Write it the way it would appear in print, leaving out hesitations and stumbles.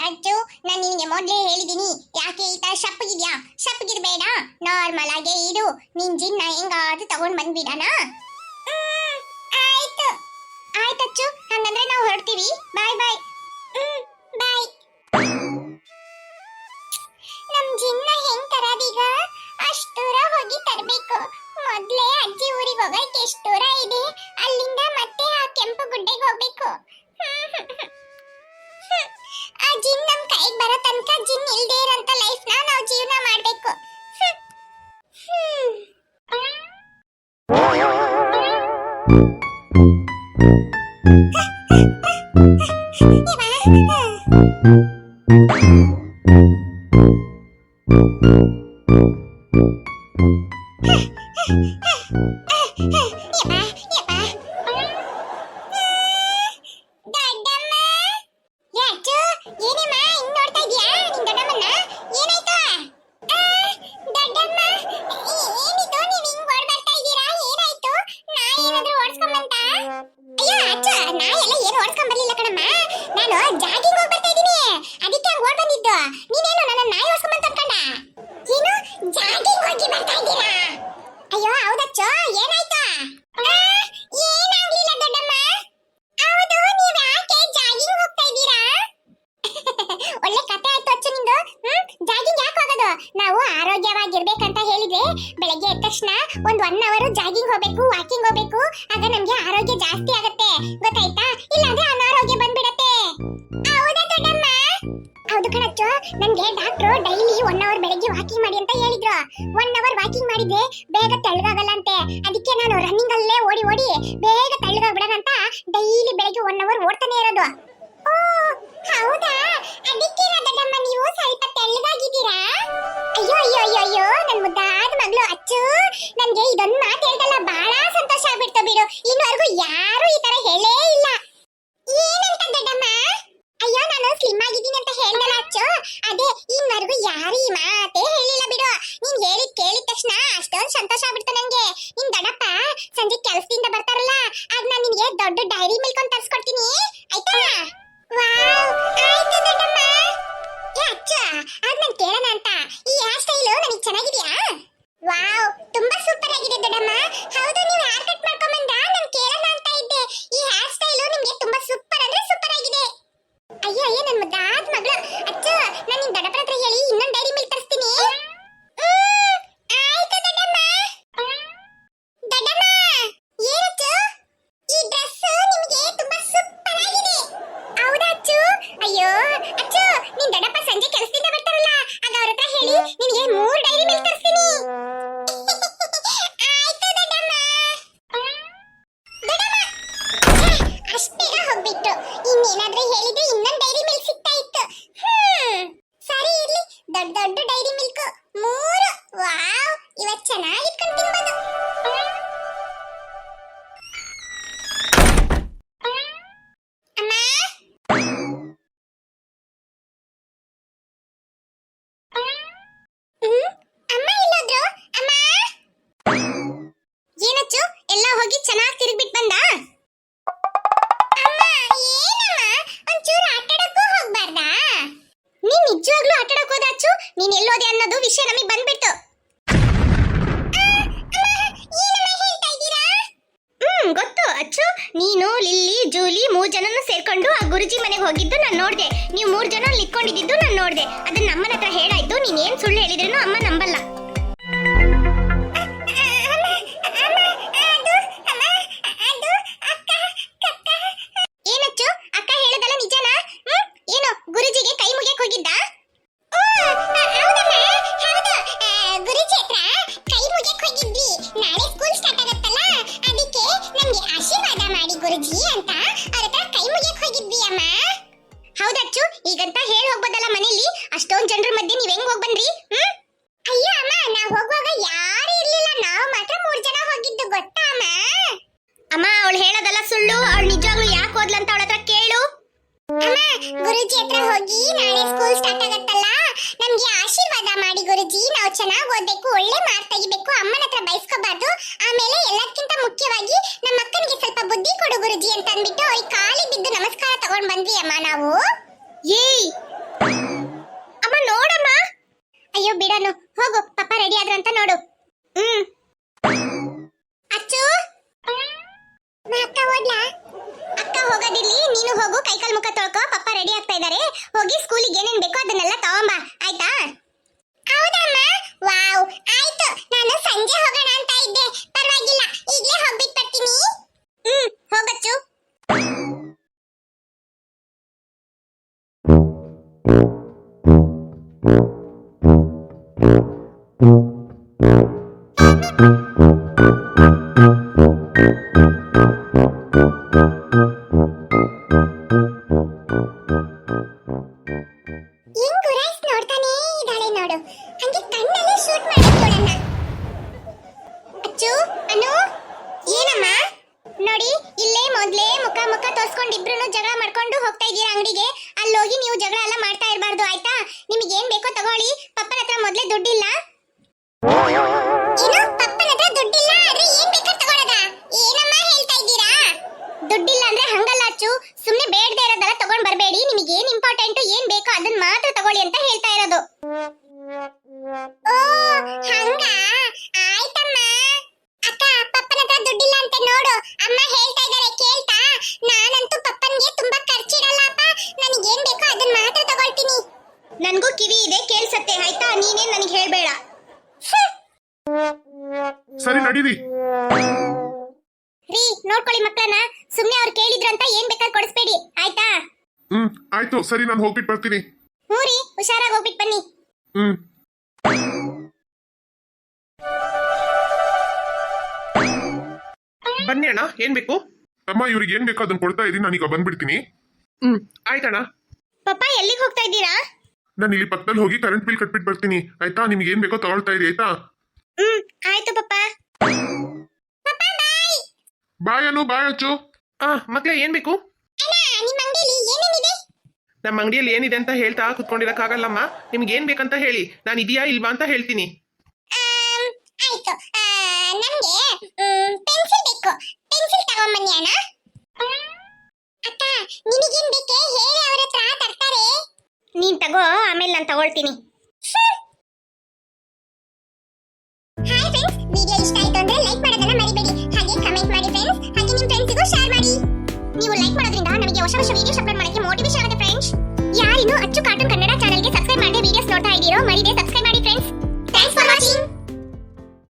ಅಚ್ಚು, ನಾನು ನಿನಗೆ ಮೊದಲೇ ಹೇಳಿದೀನಿ, ಯಾಕೆ ಈ ತರ ಶಪ್ಪಗಿದ್ಯಾ? ಶಪ್ಪಗಿರ್ಬೇಡ, ನಾರ್ಮಲ್ ಆಗೇ ಇರು. ನಿನ್ ಜಿನ್ನ ಹೆಂಗಾದ್ರೂ ತಗೊಂಡ್ ಬಂದ್ಬಿಡಣ. ಆಯ್ತು ಆಯ್ತಚ್ಚು, ಹಂಗಂದ್ರೆ ನಾವು ಹೊರಡ್ತೀವಿ. ಬಾಯ್ ಬಾಯ್. ಬಾಯ್. ನಮ್ ಜಿನ್ನ ಹೆಂಗ್ ತರದೀಗ? ಅಷ್ಟು ದೂರ ಹೋಗಿ ತರಬೇಕು. ಮೊದ್ಲೇ ಅಜ್ಜಿ ಊರಿಗೆ ಹೋಗಕ್ಕೆ ಎಷ್ಟು ದೂರ ಇದೆ, ಅಲ್ಲಿಂದ ಮತ್ತೆ ಆ ಕೆಂಪು ಗುಡ್ಡೆಗೆ ಹೋಗ್ಬೇಕು. ಆ ಜಿನ್ ನಮ್ ಕೈಗೆ ಬರೋ ತನಕ ಜಿನ್ ಇಲ್ದೇ ಇರೋಂತ ಲೈಫ್ ನಾವು ಜೀವನ ಮಾಡ್ಬೇಕು. ಅಯ್ಯೋ ಹೌದಚ್ಚೋ, ಏನಾಯ್ತಾ? ಏನಾಗ್ಲಿಲ್ಲ ದೊಡ್ಡಮ್ಮ. ಹೌದು, ನೀವ್ ಯಾಕೆ ಜಾಗಿಂಗ್ ಹೋಗ್ತಾ ಇದ್ದೀರಾ? ಒಳ್ಳೆ ಕತೆ ಆಯ್ತು ಅಚ್ಚು ನಿಂದು. ಜಾಗಿಂಗ್ ಯಾಕೆ ಹೋಗೋದು? ನಾವು ಆರೋಗ್ಯವಾಗಿರ್ಬೇಕಂತ ಹೇಳಿದ್ರೆ ಬೆಳಗ್ಗೆ ಎದ್ದ ತಕ್ಷಣ ಒಂದ್ 1 ಅವರ್ ಜಾಗಿಂಗ್ ಹೋಗ್ಬೇಕು, ವಾಕಿಂಗ್ ಹೋಗ್ಬೇಕು. ಆಗ ನಮ್ಗೆ ಆರೋಗ್ಯ ಜಾಸ್ತಿ ಆಗತ್ತೆ, ಗೊತ್ತಾಯ್ತಾ? ಇಲ್ಲಾಂದ್ರೆ ಅನಾರೋಗ್ಯ ಬಂದ್ಬಿಡತ್ತೆ. ಹೌದಾ ದೊಡ್ಡಮ್ಮ? ಹೌದು ಕಣಚ್ಚು, ನನ್ಗೆ ಡಾಕ್ಟ್ರು ಡೈಲಿ 1 ಅವರ್ ಬೆಳಗ್ಗೆ ವಾಕಿಂಗ್ ಮಾಡಿ ಅಂತ ಹೇಳಿದ್ರು. 1 ಅವರ್ ವಾಕಿಂಗ್ ಮಾಡಿದ್ರೆ ಬೇಗ ತೆಳ್ಳಗಾಗಲ್ಲ ಅಂತೆ. ಅದಕ್ಕೆ ನಾನು ರನ್ನಿಂಗ್ ಅಲ್ಲೇ ಓಡಿ ಓಡಿ ಬೇಗ ತೆಳ್ಳಗಾಗ್ಬಿಡೋಣ ಅಂತ ಡೈಲಿ ಬೆಳಗ್ಗೆ 1 ಅವರ್ ಓಡ್ತಾನೆ ಇರೋದು. ಓ ಹೌದಾ? ಅದಕ್ಕೆ ದೊಡ್ಡಮ್ಮ ನೀವು ಸ್ವಲ್ಪ ತೆಳ್ಳಗಾಗಿದ್ದೀರಾ? ಅಯ್ಯೋ ಅಯ್ಯೋ ಅಯ್ಯೋ ಅಯ್ಯೋ, ನನ್ ಮುದ್ದಾದ ಮಗಳು ಅಚ್ಚು, ನನ್ಗೆ ಇದೊಂದು ಮಾತು ಹೇಳ್ದಲ್ಲ, ಬಹಳ ಸಂತೋಷ ಆಗ್ಬಿಡ್ತು ಬಿಡು. ಇನ್ನುವರೆಗೂ ಯಾರು ಈ ತರ ಹೇಳೇ ಇಲ್ಲ. ಏನಂತ ದೊಡ್ಡಮ್ಮ? ಅಯ್ಯೋ ನಾನು ಸ್ಲಿಮ್ ಆಗಿದ್ದೀನಿ ಅಂತ ಹೇಳ್ದಲ್ಲ ಅಚ್ಚು, ಅದೇ ಇನ್ನವರೆಗೂ ಯಾರು ಈ ಮಾತೇ ಹೇಳಿಲ್ಲ ಬಿಡು. ನೀನ್ ಹೇಳಿದ್ ಕೇಳಿದ ತಕ್ಷಣ ಅಷ್ಟೊಂದು ಸಂತೋಷ ಆಗ್ಬಿಡ್ತು ನಂಗೆ. ನಿನ್ ದೊಡ್ಡಪ್ಪ ಸಂಜೆ ಕೆಲಸದಿಂದ ಬರ್ತಾರಲ್ಲ, ಆಗ ನಾನು ನಿನ್ಗೆ ದೊಡ್ಡ ಡೈರಿ ಮಿಲ್ಕ್ ಒಂದು ತರ್ಸ್ಕೊಡ್ತೀನಿ, ಆಯ್ತಾ? ವಾವ್, ಆಯ್ತು ದೊಡ್ಡಮ್ಮ. ಏ ಅಚ್ಚು, ಆಗ ನಾನು ಕೇಳೋಣ ಅಂತ, ಈ ಹೇರ್ ಸ್ಟೈಲು ನನಗೆ ಚೆನ್ನಾಗಿದ್ಯಾ? ವಾವ್, ತುಂಬಾ ಸೂಪರ್ ಆಗಿದೆ ದೊಡ್ಡಮ್ಮ. ಹೌದು, ನೀವು ಹೇರ್ ಕಟ್ ಮಾಡ್ಕೊಂಡ್ ಬಂದ? ನಾನು ಕೇಳೋಣ ಅಂತ ಇದ್ದೆ. ಈ ಹೇರ್ ಸ್ಟೈಲು ನಿಮ್ಗೆ ತುಂಬಾ ಸೂಪರ್ ಅಂದ್ರೆ ಸೂಪರ್ ಆಗಿದೆ. ಅಯ್ಯೋ ಅಯ್ಯೋ, ನನ್ ಮುದ್ದಾದ ಮಗಳು ಅಚ್ಚು, ನಾನು ನಿನ್ ದೊಡ್ಡಪ್ಪನ ಹತ್ರ ಹೇಳಿ ಇನ್ನೊಂದು ಡೈರಿ ಮಿಲ್ಕ್ ತರಿಸ್ತೀನಿ. ಆಯ್ತು ದೊಡ್ಡಮ್ಮ. ದೊಡ್ಡಮ್ಮ, ಏನಚ್ಚು ಈ ಡ್ರೆಸ್ ನಿಮಗೆ ತುಂಬಾ ಸೂಪರ್ ಆಗಿದೆ? ಹೌದಾ ಅಚ್ಚು? ಅಯ್ಯೋ ಅಚ್ಚು, ನಿನ್ ದೊಡ್ಡಪ್ಪ ಸಂಜೆ ಕೆಲಸದಿಂದ ಬರ್ತಾರಲ್ಲ, ಆಗ ಅವ್ರ ಹತ್ರ ಹೇಳಿ ನಿನಗೆ 3 ಡೈರಿ ಮಿಲ್ಕ್ ತರಿಸ್ತೀನಿ. ಆಯ್ತು ದೊಡ್ಡಮ್ಮ. ಅಷ್ಟು ಬೇಗ ಹೋಗ್ಬಿಟ್ಟು ಇನ್ನೇನಾದ್ರೂ ಹೇಳಿದ್ರೆ ಇನ್ನೊಂದು ಡೈರಿ ಮಿಲ್ಕ್ ಸಿಗ್ತಾ ಇತ್ತು. ಸರಿ ಇರ್ಲಿ, ದೊಡ್ಡ ದೊಡ್ಡ ಡೈರಿ ಮಿಲ್ಕ್ 3. ವಾವ್, ಇವತ್ತು ಚೆನ್ನಾಗಿ ಇಟ್ಕೊಂಡು ತಿನ್ಬೋದು. ಅಮ್ಮ ಅಮ್ಮ ಇಲ್ಲೋದ್ರು? ಅಮ್ಮ ಏನಚ್ಚು, ಎಲ್ಲ ಹೋಗಿ ಚೆನ್ನಾಗಿ ತಿರುಗ್ಬಿಟ್ಟು ಬಂದ? ಒಂಚೂರು ಆಟಾಡಕ್ಕೂ ಹೋಗ್ಬಾರ್ದಾ? ನೀನ್ ನಿಜವಾಗ್ಲೂ ಆಟಾಡಕ್ ಹೋದಾಚು? ನೀನ್ ಎಲ್ಲೋದೆ ಅನ್ನೋದು ವಿಷಯ ನಮಗೆ ಬಂದ್ಬಿಟ್ಟು. ಗೊತ್ತು ಅಚ್ಚು, ನೀನು ಲಿಲ್ಲಿ ಜೂಲಿ 3 ಜನನು ಸೇರ್ಕೊಂಡು ಆ ಗುರುಜಿ ಮನೆಗೆ ಹೋಗಿದ್ದು ನಾನು ನೋಡ್ದೆ. ನೀವು 3 ಜನ ಅಲ್ಲಿ ಇಟ್ಕೊಂಡಿದ್ದು ನಾನು ನೋಡ್ದೆ. ಅದನ್ನ ಅಮ್ಮನ ಹತ್ರ ಹೇಳಾಯ್ತು. ನೀನ್ ಏನ್ ಸುಳ್ಳು ಹೇಳಿದ್ರೂ ಅಮ್ಮ ನಂಬಲ್ಲ. ಏನಚ್ಚು, ಅಕ್ಕ ಹೇಳೋದಲ್ಲ ನಿಜನಾ? ಏನು ಗುರುಜಿಗೆ ಕೈ ಮುಗಿಯಕ್ಕೆ ಹೋಗಿದ್ದ? ಗುರುಜಿ ಹತ್ರ ಕೈ ಮುಗಿಯಕ್ಕೆ ಹೋಗಿದ್ವಿ. ನಾಳೆ ಸ್ಕೂಲ್ ಸ್ಟಾರ್ಟ್ ಆಗತ್ತಲ್ಲ, ಅದಕ್ಕೆ ನಮ್ಗೆ ಆಶೀರ್ವಾದ ಮಾಡಿ ಗುರುಜಿ ಅಂತ ಅವ್ರ ಹತ್ರ ಕೈ ಮುಗಿಯಕ್ಕೆ ಹೋಗಿದ್ವಿ ಅಮ್ಮ. ಹೌದಚ್ಚು, ಈಗಂತ ಹೇಳಿ ಹೋಗ್ಬೋದಲ್ಲ ಮನೇಲಿ, ಅಷ್ಟೊಂದು ಜನರ ಮಧ್ಯೆ ನೀವ್ ಹೆಂಗ್ ಹೋಗ್ ಬಂದ್ರಿ? ಹತ್ರ ಹೋಗಿ ನಾಳೆ ಸ್ಕೂಲ್ ಸ್ಟಾರ್ಟ್ ಆಗತ್ತಲ್ಲ, ನಮ್ಗೆ ಆಶೀರ್ವಾದ ಮಾಡಿ ಗುರುಜಿ, ನಾವು ಚೆನ್ನಾಗಿ ಓದ್ಬೇಕು, ಒಳ್ಳೆ ಮಾರ್ಕ್ ತೆಗಿಬೇಕು, ಅಮ್ಮನ ಹತ್ರ ಬಯಸ್ಕೋಬಾರ್ದು, ಆಮೇಲೆ ಎಲ್ಲಕ್ಕಿಂತ ಮುಖ್ಯವಾಗಿ ನಮ್ಮ ಅಕ್ಕನಿಗೆ ಸ್ವಲ್ಪ ಬುದ್ಧಿ ಕೊಡು ಗುರುಜಿ ಅಂತ ಅಂದ್ಬಿಟ್ಟು ಈ ಕಾಲಿಗೆ ಬಿದ್ದು ನಮಸ್ಕಾರ ತಗೊಂಡ್ ಬಂದ್ವಿ ಅಮ್ಮ ನಾವು. ಏಯ್ ಅಮ್ಮ ನೋಡಮ್ಮ. ಅಯ್ಯೋ ಬಿಡನು, ಹೋಗು, ಪಪ್ಪ ರೆಡಿ ಆದ್ರಂತ ನೋಡು. ಅಚ್ಚು, ಅಕ್ಕ ಹೋಗ್ಲಾ? ಅಕ್ಕ ಹೋಗೋದಿರ್ಲಿ, ನೀನು ಹೋಗು, ಕೈಕಾಲ್ ಮುಖ ತೊಳ್ಕೊ, ಪಪ್ಪ ರೆಡಿ ಆಗ್ತಾ ಇದಾರೆ, ಹೋಗಿ ಸ್ಕೂಲಿಗೆ ಏನೇನ್ ಬೇಕೋ ಅದನ್ನೆಲ್ಲ ತಗೊಂಬಾ, ಆಯ್ತಾ? ಹೌದಮ್ಮ, ವಾವ್, ಆಯ್ತು. ನಾನು ಸಂಜೆ ಹೋಗೋಣ ಅಂತ ಇದ್ದೆ, ಪರವಾಗಿಲ್ಲ, ಈಗಲೇ ಹೋಗ್ಬಿಟ್ಟು ಬರ್ತೀನಿ. ಹೋಗಚ್ಚು. ದುಡ್ಡಿಲ್ಲ ಅಂದ್ರೆ ಹಂಗಲ್ಲ ಅಚ್ಚು, ಸುಮ್ನೆ ಬೇಡದೇ ಇರೋದೆಲ್ಲ ತಗೊಂಡ್ ಬರಬೇಡಿ, ನಿಮಗೆ ಏನ್ ಇಂಪಾರ್ಟೆಂಟ್ ಏನ್ ಬೇಕೋ ಅದನ್ನ ಮಾತ್ರ ತಗೊಳ್ಳಿ ಅಂತ ಹೇಳ್ತಾ ಇರೋದು. ಓ ಹಂಗ, ಆಯ್ತಮ್ಮ. ಅಕ್ಕ, ಪಪ್ಪನ ಹತ್ರ ದುಡ್ಡಿಲ್ಲ ಅಂತ ನೋಡು, ಅಮ್ಮ ಹೇಳ್ತಾ ಇದಾರೆ ಕೇಳ್ತಾ. ನಾನಂತೂ ಪಪ್ಪನ್ಗೆ ತುಂಬಾ ಖರ್ಚಿರಲ್ಲಪ್ಪ, ನನಗೆ ಏನ್ ಬೇಕೋ ಅದನ್ನ ಮಾತ್ರ ತಗೊಳ್ತೀನಿ. ನನಗೂ ಕಿವಿ ಇದೆ, ಕೇಳಿಸತ್ತೆ, ಆಯ್ತಾ? ನೀನೇನ್ ನನಗೆ ಹೇಳ್ಬೇಡ. ಸರಿ ನಡೀರಿ. ರೀ, ನೋಡ್ಕೊಳ್ಳಿ ಮಕ್ಕಳನ್ನ, ಸುಮ್ನೆ ಅವ್ರು ಕೇಳಿದ್ರಂತ ಏನ್ ಬೇಕಾದ್ರೆ ಕೊಡಿಸ್ಬೇಡಿ, ಆಯ್ತಾ? ಆಯ್ತು, ಸರಿ, ನಾನು ಹೋಗ್ಬಿಟ್ಟು ಬರ್ತೀನಿ. ಹ್ಞೂ ರೀ, ಹುಷಾರಾಗಿ ಹೋಗ್ಬಿಟ್ಟು ಬನ್ನಿ. ಬನ್ನಿ ಅಣ್ಣ, ಏನ್ ಬೇಕು? ಅಮ್ಮ, ಇವ್ರಿಗೆ ಏನ್ ಬೇಕೋ ಅದನ್ನ ಕೊಡ್ತಾ ಇದೀನಿ, ನಾನೀಗ ಬಂದ್ಬಿಡ್ತೀನಿ. ಆಯ್ತಣ್ಣ. ಪಪ್ಪ ಎಲ್ಲಿಗೆ ಹೋಗ್ತಾ ಇದ್ದೀರಾ? ನಾನು ಇಲ್ಲಿ ಪಕ್ಕದಲ್ಲಿ ಹೋಗಿ ಕರೆಂಟ್ ಬಿಲ್ ಕಟ್ಬಿಟ್ಟು ಬರ್ತೀನಿ, ಆಯ್ತಾ? ನಿಮ್ಗೆ ಏನ್ ಬೇಕೋ ತಗೊಳ್ತಾ ಇರಿ, ಆಯ್ತಾ? ಆಯ್ತು ಪಪ್ಪ. ಪಪ್ಪ ಬಾಯ್. ಬಾಯ್ ಅನು, ಬಾಯ್ ಅಚ್ಚು. ಮಕ್ಳೇ, ಏನ್ ಬೇಕು? ಅಣ್ಣ, ನಿಮ್ಮ ಅಂಗಡಿಯಲ್ಲಿ ಏನೇನಿದೆ? ನಮ್ಮ ಅಂಗಡಿಯಲ್ಲಿ ಏನಿದೆ ಅಂತ ಹೇಳ್ತಾ ಕುತ್ಕೊಂಡಿರಕ್ಕಾಗಲ್ಲಮ್ಮ. ನಿಮ್ಗೆ ಏನ್ ಬೇಕಂತ ಹೇಳಿ, ನಾನು ಇದೆಯಾ ಇಲ್ವಾ ಅಂತ ಹೇಳ್ತೀನಿ. ಆಯ್ತು, ನಮ್ಗೆ ಪೆನ್ಸಿಲ್ ಬೇಕು, ಪೆನ್ಸಿಲ್ ತಗೊಂಬನ್ನಿ ಅಣ್ಣ. ಅಕ್ಕ, ನಿನಗೇನ್ ಬೇಕೆ ಹೇಳಿ, ಅವ್ರ ಹತ್ರ ತರ್ತಾರೆ. ನೀನ್ ತಗೋ, ಆಮೇಲೆ ನಾನು ತಗೊಳ್ತೀನಿ. ಹಾಯ್ ಫ್ರೆಂಡ್ಸ್, ವಿಡಿಯೋ ಇಷ್ಟ ಆಯ್ತು ಅಂದ್ರೆ ಲೈಕ್ ಮಾಡೋದನ್ನ ಮರಿಬೇಡಿ, ಹಾಗೆ ಕಮೆಂಟ್ ಮಾಡಿ ಫ್ರೆಂಡ್ಸ್, ಹಾಗೆ ನಿಮ್ಮ ಫ್ರೆಂಡ್ಸ್ಗೂ ಶೇರ್ ಮಾಡಿ. ನೀವು ಲೈಕ್ ಮಾಡೋದ್ರಿಂದ ನಮಗೆ ಹೊಸ ಹೊಸ ವಿಡಿಯೋಸ್ ಅಪ್ಲೋಡ್ ಮಾಡಕ್ಕೆ ಮೋಟಿವೇಶನ್ ಆಗುತ್ತೆ ಫ್ರೆಂಡ್ಸ್. ಯಾರಿನ್ನು ಅಚ್ಚು ಕಾರ್ಟೂನ್ ಕನ್ನಡ ಚಾನೆಲ್ಗೆ ಸಬ್ಸ್ಕ್ರೈಬ್ ಮಾಡಿ ವಿಡಿಯೋಸ್ ನೋಡ್ತಾ ಇದ್ದೀರೋ, ಮರಿದೆ ಸಬ್ಸ್ಕ್ರೈಬ್